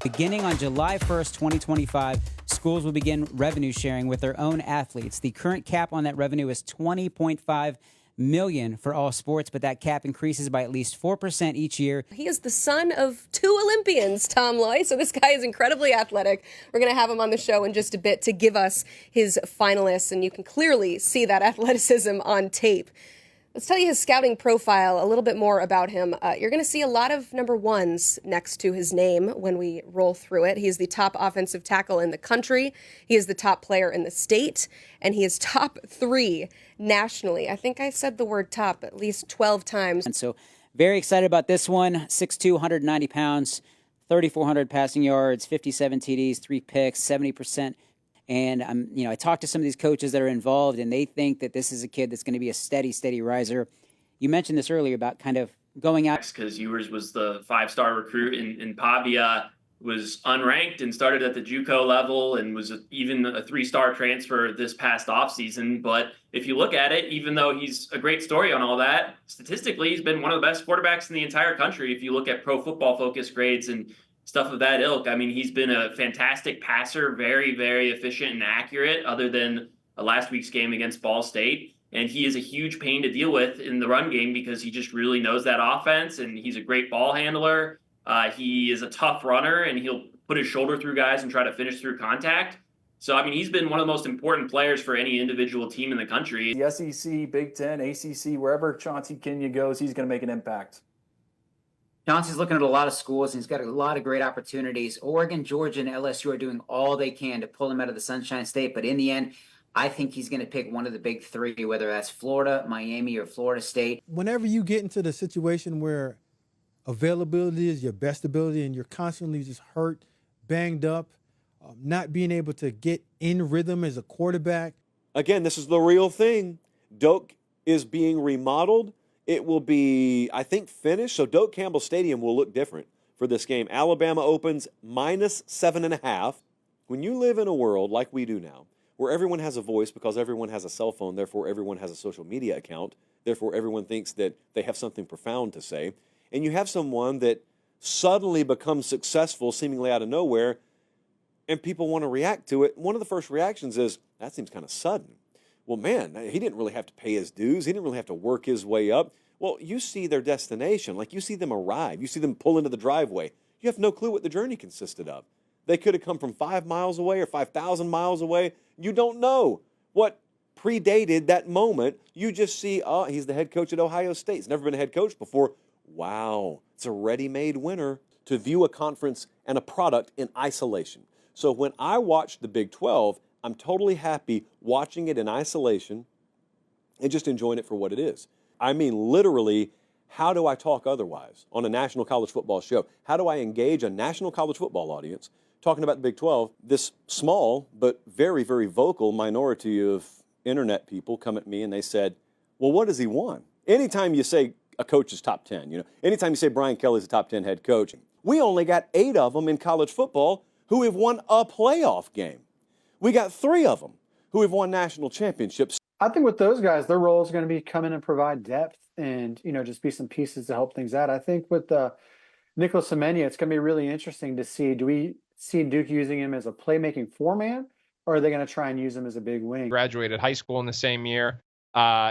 Beginning on July 1st, 2025, schools will begin revenue sharing with their own athletes. The current cap on that revenue is $20.5 million for all sports, but that cap increases by at least 4% each year. He is the son of 2 Olympians, Tom Loy, so this guy is incredibly athletic. We're going to have him on the show in just a bit to give us his finalists, and you can clearly see that athleticism on tape. Let's tell you his scouting profile, a little bit more about him. You're going to see a lot of number ones next to his name when we roll through it. He is the top offensive tackle in the country. He is the top player in the state, and he is top 3 nationally. I think I said the word top at least 12 times. And so very excited about this one. 6'2", 190 pounds, 3,400 passing yards, 57 TDs, 3 picks, 70%. And I talked to some of these coaches that are involved, and they think that this is a kid that's going to be a steady riser. You mentioned this earlier about kind of going out. Because Ewers was the 5-star recruit, and Pavia was unranked and started at the JUCO level and was even a 3-star transfer this past offseason. But if you look at it, even though he's a great story on all that, statistically, he's been one of the best quarterbacks in the entire country. If you look at Pro Football Focus grades and stuff of that ilk. I mean, he's been a fantastic passer, very efficient and accurate, other than last week's game against Ball State. And he is a huge pain to deal with in the run game because he just really knows that offense, and he's a great ball handler. He is a tough runner, and he'll put his shoulder through guys and try to finish through contact. So, I mean, he's been one of the most important players for any individual team in the country. The SEC, Big Ten, ACC, wherever Chauncey Kenya goes, he's going to make an impact. Chauncey's looking at a lot of schools, and he's got a lot of great opportunities. Oregon, Georgia, and LSU are doing all they can to pull him out of the Sunshine State. But in the end, I think he's going to pick one of the big 3, whether that's Florida, Miami, or Florida State. Whenever you get into the situation where availability is your best ability and you're constantly just hurt, banged up, not being able to get in rhythm as a quarterback. Again, this is the real thing. Doak is being remodeled. It will be, I think, finished. So Doak Campbell Stadium will look different for this game. Alabama opens -7.5. When you live in a world like we do now, where everyone has a voice because everyone has a cell phone, therefore everyone has a social media account, therefore everyone thinks that they have something profound to say, and you have someone that suddenly becomes successful seemingly out of nowhere, and people want to react to it, one of the first reactions is, that seems kind of sudden. Well, man, he didn't really have to pay his dues. He didn't really have to work his way up. Well, you see their destination. Like, you see them arrive. You see them pull into the driveway. You have no clue what the journey consisted of. They could have come from 5 miles away or 5,000 miles away. You don't know what predated that moment. You just see, oh, he's the head coach at Ohio State. He's never been a head coach before. Wow, it's a ready-made winner. To view a conference and a product in isolation. So when I watch the Big 12, I'm totally happy watching it in isolation and just enjoying it for what it is. I mean, literally, how do I talk otherwise on a national college football show? How do I engage a national college football audience talking about the Big 12? This small but very vocal minority of internet people come at me and they said, well, what has he won? Anytime you say a coach is top 10, anytime you say Brian Kelly's a top 10 head coach, we only got 8 of them in college football who have won a playoff game. We got 3 of them who have won national championships. I think with those guys, their role is going to be come in and provide depth and, just be some pieces to help things out. I think with Nicholas Semenya, it's going to be really interesting to see, do we see Duke using him as a playmaking 4-man, or are they going to try and use him as a big wing? Graduated high school in the same year.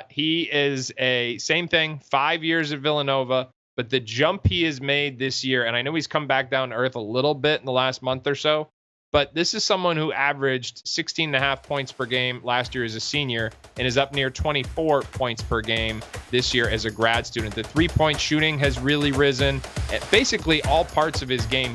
He is same thing, 5 years at Villanova, but the jump he has made this year, and I know he's come back down to earth a little bit in the last month or so, but this is someone who averaged 16.5 points per game last year as a senior and is up near 24 points per game this year as a grad student. The 3-point shooting has really risen. Basically, all parts of his game